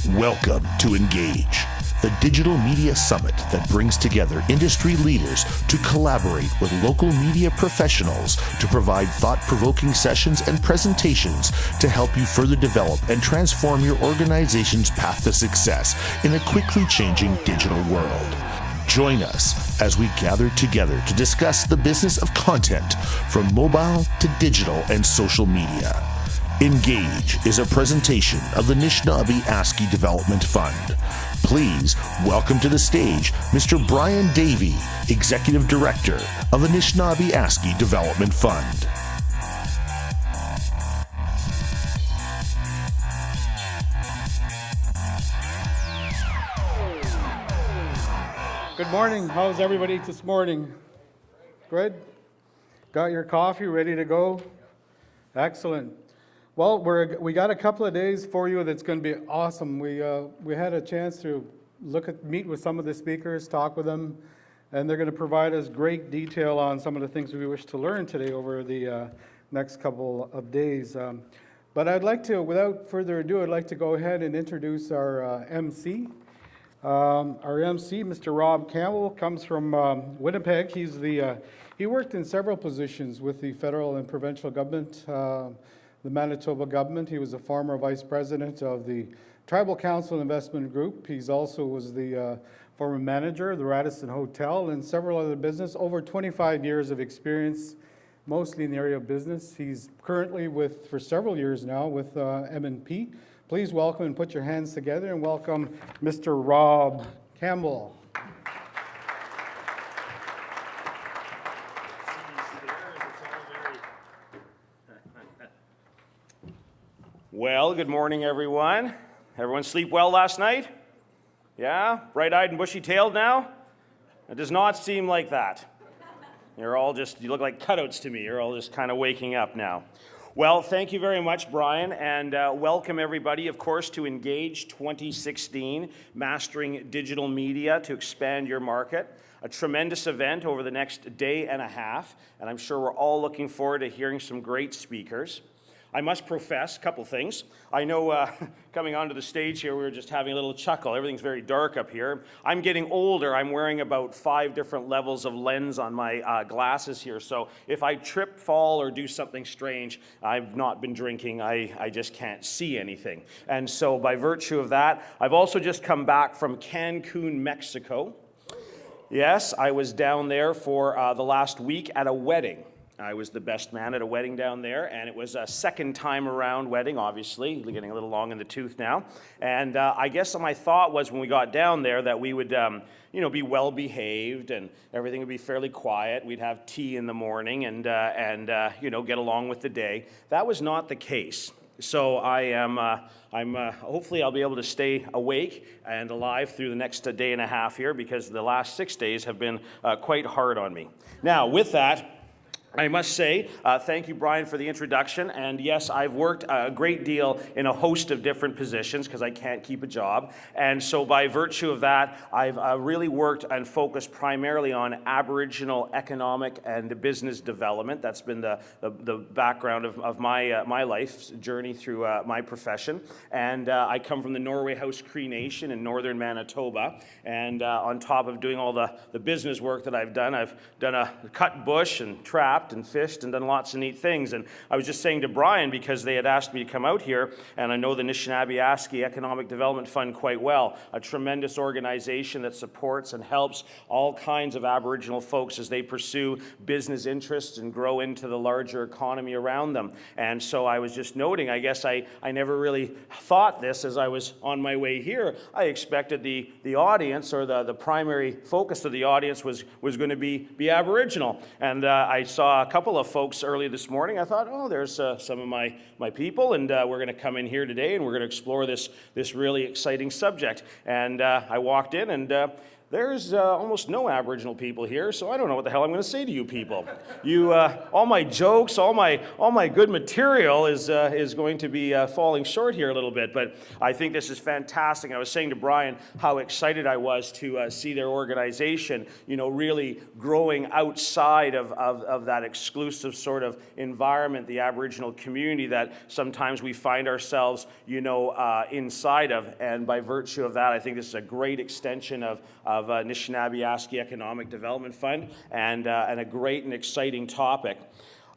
Welcome to Engage, the digital media summit that brings together industry leaders to collaborate with local media professionals to provide thought-provoking sessions and presentations to help you further develop and transform your organization's path to success in a quickly changing digital world. Join us as we gather together to discuss the business of content from mobile to digital and social media. Engage is a presentation of the Anishinaabe ASCII Development Fund. Please welcome to the stage Mr. Brian Davey, Executive Director of Anishinaabe ASCII Development Fund. Good morning. How's everybody this morning? Good? Got your coffee ready to go? Excellent. Well, we got a couple of days for you that's going to be awesome. We had a chance to meet with some of the speakers, talk with them, and they're going to provide us great detail on some of the things we wish to learn today over the next couple of days. But I'd like to, without further ado, I'd like to go ahead and introduce our MC. Our MC, Mr. Rob Campbell, comes from Winnipeg. He worked in several positions with the federal and provincial government, the Manitoba government. He was a former vice president of the Tribal Council Investment Group. He's also was the former manager of the Radisson Hotel and several other business. Over 25 years of experience, mostly in the area of business. He's currently for several years now with M&P. Please welcome and put your hands together and welcome Mr. Rob Campbell. Well, good morning, everyone. Everyone sleep well last night? Yeah? Bright-eyed and bushy-tailed now? It does not seem like that. You look like cutouts to me. You're all just kind of waking up now. Well, thank you very much, Brian, and welcome everybody, of course, to Engage 2016, Mastering Digital Media to Expand Your Market. A tremendous event over the next day and a half, and I'm sure we're all looking forward to hearing some great speakers. I must profess a couple things. I know coming onto the stage here, we were just having a little chuckle. Everything's very dark up here. I'm getting older. I'm wearing about 5 different levels of lens on my glasses here. So if I trip, fall, or do something strange, I've not been drinking. I just can't see anything. And so by virtue of that, I've also just come back from Cancun, Mexico. Yes, I was down there for the last week at a wedding. I was the best man at a wedding down there, and it was a second time around wedding, obviously, getting a little long in the tooth now. And I guess my thought was when we got down there that we would, be well behaved and everything would be fairly quiet. We'd have tea in the morning and get along with the day. That was not the case. So hopefully I'll be able to stay awake and alive through the next day and a half here because the last 6 days have been quite hard on me. Now, with that, I must say, thank you, Brian, for the introduction. And yes, I've worked a great deal in a host of different positions because I can't keep a job. And so by virtue of that, I've really worked and focused primarily on Aboriginal economic and business development. That's been the background of my life's journey through my profession. And I come from the Norway House Cree Nation in northern Manitoba. And on top of doing all the business work that I've done a cut bush and trapped and fished and done lots of neat things. And I was just saying to Brian, because they had asked me to come out here, and I know the Anishinaabe ASCII Economic Development Fund quite well, a tremendous organization that supports and helps all kinds of Aboriginal folks as they pursue business interests and grow into the larger economy around them. And so I was just noting, I guess I never really thought this as I was on my way here. I expected the audience or the primary focus of the audience was going to be Aboriginal. And I saw a couple of folks early this morning. I thought, there's some of my people, and we're going to come in here today, and we're going to explore this really exciting subject. And I walked in, and there's almost no Aboriginal people here, so I don't know what the hell I'm going to say to you people. You, all my jokes, all my good material is going to be falling short here a little bit, but I think this is fantastic. I was saying to Brian how excited I was to see their organization, really growing outside of that exclusive sort of environment, the Aboriginal community that sometimes we find ourselves, inside of, and by virtue of that, I think this is a great extension of Anishinaabe Economic Development Fund, and a great and exciting topic.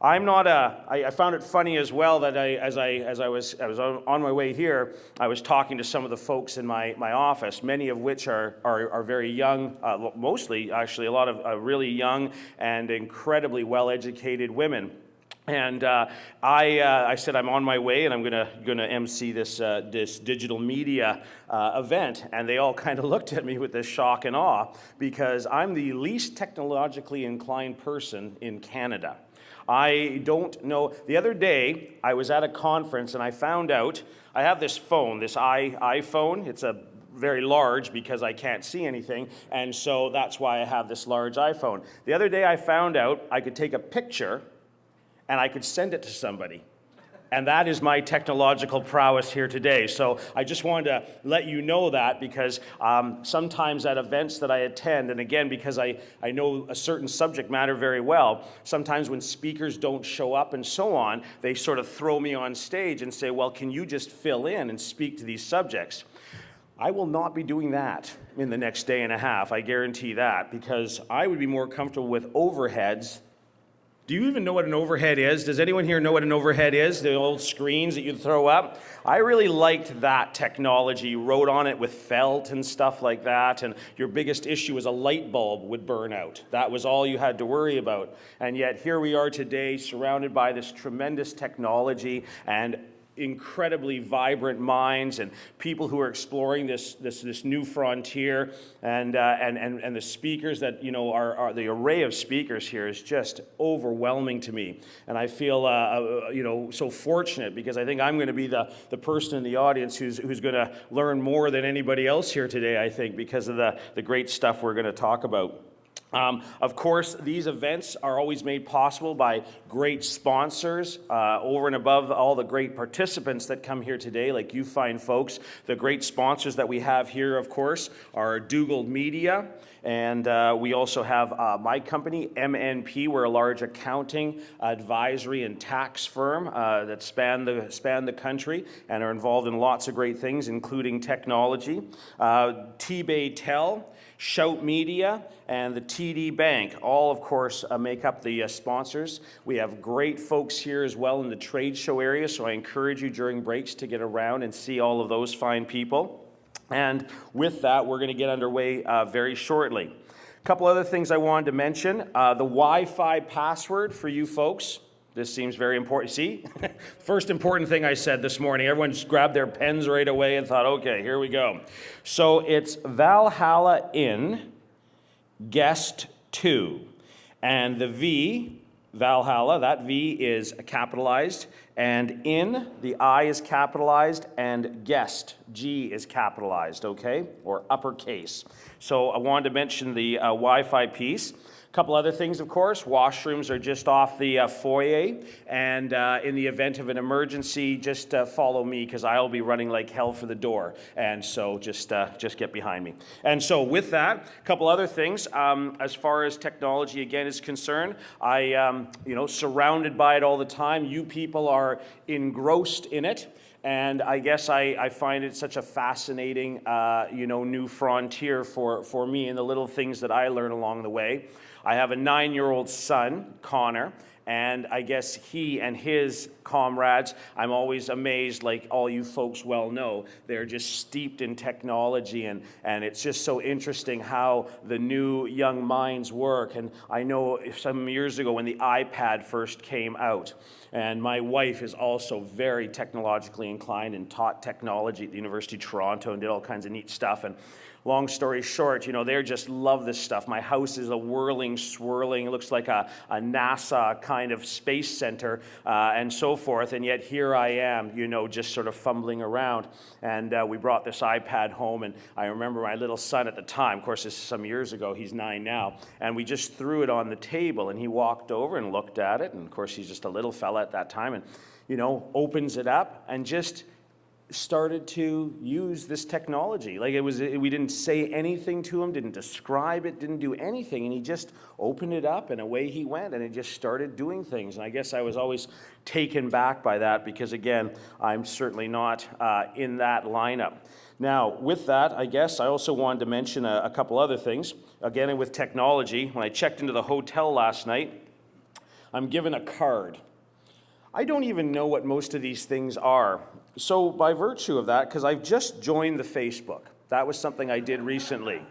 I found it funny as well that as I was on my way here, I was talking to some of the folks in my office, many of which are very young, mostly actually a lot of really young and incredibly well-educated women. And I said I'm on my way, and I'm gonna MC this digital media event. And they all kind of looked at me with this shock and awe, because I'm the least technologically inclined person in Canada. I don't know. The other day, I was at a conference, and I found out I have this phone, this iPhone. It's a very large because I can't see anything, and so that's why I have this large iPhone. The other day, I found out I could take a picture and I could send it to somebody. And that is my technological prowess here today. So I just wanted to let you know that, because sometimes at events that I attend, and again, because I know a certain subject matter very well, sometimes when speakers don't show up and so on, they sort of throw me on stage and say, well, can you just fill in and speak to these subjects? I will not be doing that in the next day and a half, I guarantee that, because I would be more comfortable with overheads. Do you even know what an overhead is? Does anyone here know what an overhead is? The old screens that you throw up? I really liked that technology. You wrote on it with felt and stuff like that, and your biggest issue was a light bulb would burn out. That was all you had to worry about. And yet here we are today, surrounded by this tremendous technology and incredibly vibrant minds and people who are exploring this new frontier, and the speakers that are the array of speakers here is just overwhelming to me, and I feel so fortunate, because I think I'm going to be the person in the audience who's going to learn more than anybody else here today, I think, because of the great stuff we're going to talk about. Of course, these events are always made possible by great sponsors, over and above all the great participants that come here today, like you fine folks. The great sponsors that we have here, of course, are Dugald Media, and we also have my company, MNP. We're a large accounting, advisory, and tax firm that span the country and are involved in lots of great things, including technology. T-Bay Tel, Shout Media, and the TD Bank, all of course make up the sponsors. We have great folks here as well in the trade show area, so I encourage you during breaks to get around and see all of those fine people. And with that, we're going to get underway very shortly. A couple other things I wanted to mention. The Wi-Fi password for you folks. This seems very important. See? First important thing I said this morning. Everyone just grabbed their pens right away and thought, okay, here we go. So it's Valhalla Inn, Guest 2. And the V, Valhalla, that V is capitalized. And Inn, the I is capitalized. And Guest, G is capitalized, okay? Or uppercase. So I wanted to mention the Wi-Fi piece. A couple other things, of course. Washrooms are just off the foyer, and in the event of an emergency, just follow me, because I'll be running like hell for the door, and so just get behind me. And so with that, a couple other things. As far as technology again is concerned, I surrounded by it all the time. You people are engrossed in it. And I guess I find it such a fascinating, new frontier for me, and the little things that I learn along the way. I have a 9-year-old son, Connor, and I guess he and his comrades, I'm always amazed, like all you folks well know, they're just steeped in technology, and it's just so interesting how the new young minds work. And I know some years ago when the iPad first came out, and my wife is also very technologically inclined and taught technology at the University of Toronto and did all kinds of neat stuff. And long story short, they just love this stuff. My house is a whirling, swirling, it looks like a NASA kind kind of space center and so forth, and yet here I am, just sort of fumbling around. And we brought this iPad home, and I remember my little son at the time, of course this is some years ago, he's 9 now, and we just threw it on the table, and he walked over and looked at it, and of course he's just a little fella at that time, and opens it up and just started to use this technology. We didn't say anything to him, didn't describe it, didn't do anything, and he just opened it up and away he went, and it just started doing things. And I guess I was always taken back by that because, again, I'm certainly not in that lineup. Now, with that, I guess I also wanted to mention a couple other things. Again, with technology, when I checked into the hotel last night, I'm given a card. I don't even know what most of these things are. So by virtue of that, because I've just joined the Facebook, that was something I did recently.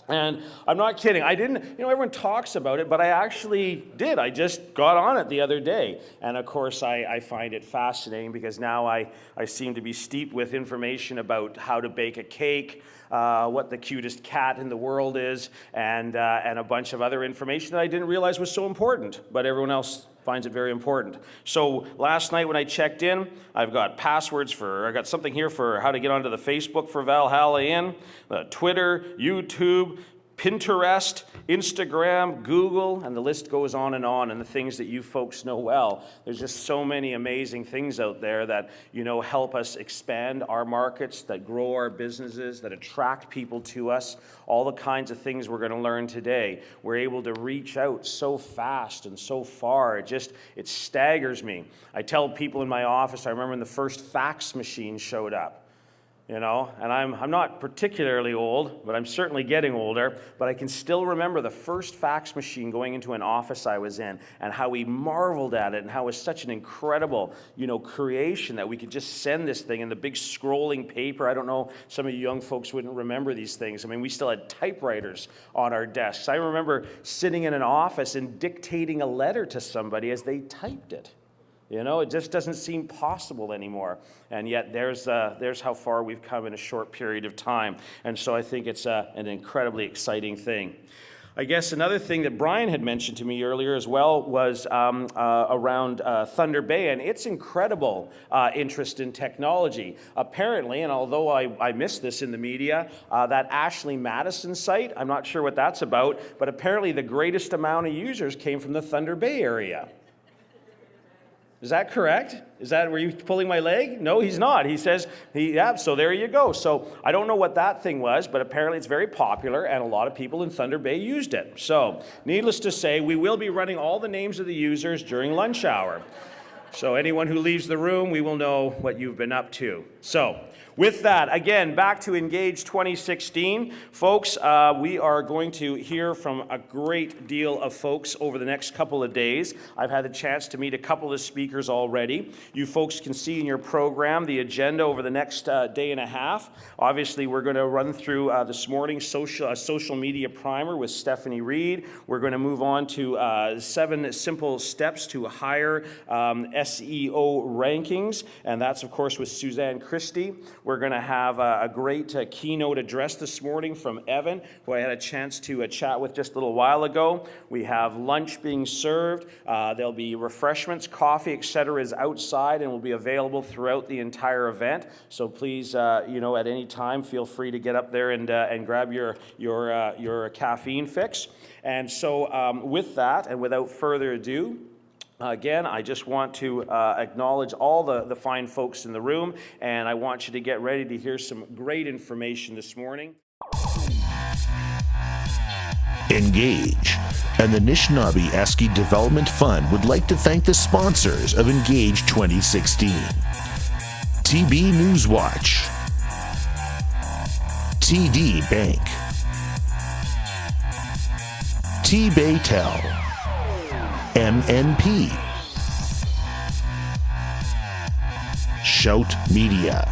And I'm not kidding, I didn't, everyone talks about it, but I actually did. I just got on it the other day. And of course, I find it fascinating because now I seem to be steeped with information about how to bake a cake, what the cutest cat in the world is, and a bunch of other information that I didn't realize was so important, but everyone else finds it very important. So last night when I checked in, I've got I got something here for how to get onto the Facebook for Valhalla Inn, Twitter, YouTube, Pinterest, Instagram, Google, and the list goes on, and the things that you folks know well. There's just so many amazing things out there that, help us expand our markets, that grow our businesses, that attract people to us, all the kinds of things we're going to learn today. We're able to reach out so fast and so far. It staggers me. I tell people in my office, I remember when the first fax machine showed up. And I'm not particularly old, but I'm certainly getting older, but I can still remember the first fax machine going into an office I was in and how we marveled at it and how it was such an incredible, creation that we could just send this thing in the big scrolling paper. I don't know, some of you young folks wouldn't remember these things. I mean, we still had typewriters on our desks. I remember sitting in an office and dictating a letter to somebody as they typed it. It just doesn't seem possible anymore. And yet there's how far we've come in a short period of time. And so I think it's an incredibly exciting thing. I guess another thing that Brian had mentioned to me earlier as well was around Thunder Bay and its incredible interest in technology. Apparently, and although I missed this in the media, that Ashley Madison site, I'm not sure what that's about, but apparently the greatest amount of users came from the Thunder Bay area. Is that correct? Were you pulling my leg? No, he's not. He says, so there you go. So I don't know what that thing was, but apparently it's very popular and a lot of people in Thunder Bay used it. So needless to say, we will be running all the names of the users during lunch hour. So anyone who leaves the room, we will know what you've been up to. So with that, again, back to Engage 2016. Folks, we are going to hear from a great deal of folks over the next couple of days. I've had the chance to meet a couple of the speakers already. You folks can see in your program the agenda over the next day and a half. Obviously, we're going to run through this morning's social media primer with Stephanie Reed. We're going to move on to 7 simple steps to higher SEO rankings, and that's, of course, with Suzanne Christie. We're going to have a great keynote address this morning from Evan, who I had a chance to chat with just a little while ago. We have lunch being served. There'll be refreshments, coffee, etc. is outside and will be available throughout the entire event. So please, at any time, feel free to get up there and grab your caffeine fix. And so with that, and without further ado, again, I just want to acknowledge all the fine folks in the room, and I want you to get ready to hear some great information this morning. Engage and the Anishinaabe Eski Development Fund would like to thank the sponsors of Engage 2016. TB Newswatch, TD Bank, T-Baytel, MNP, Shout Media.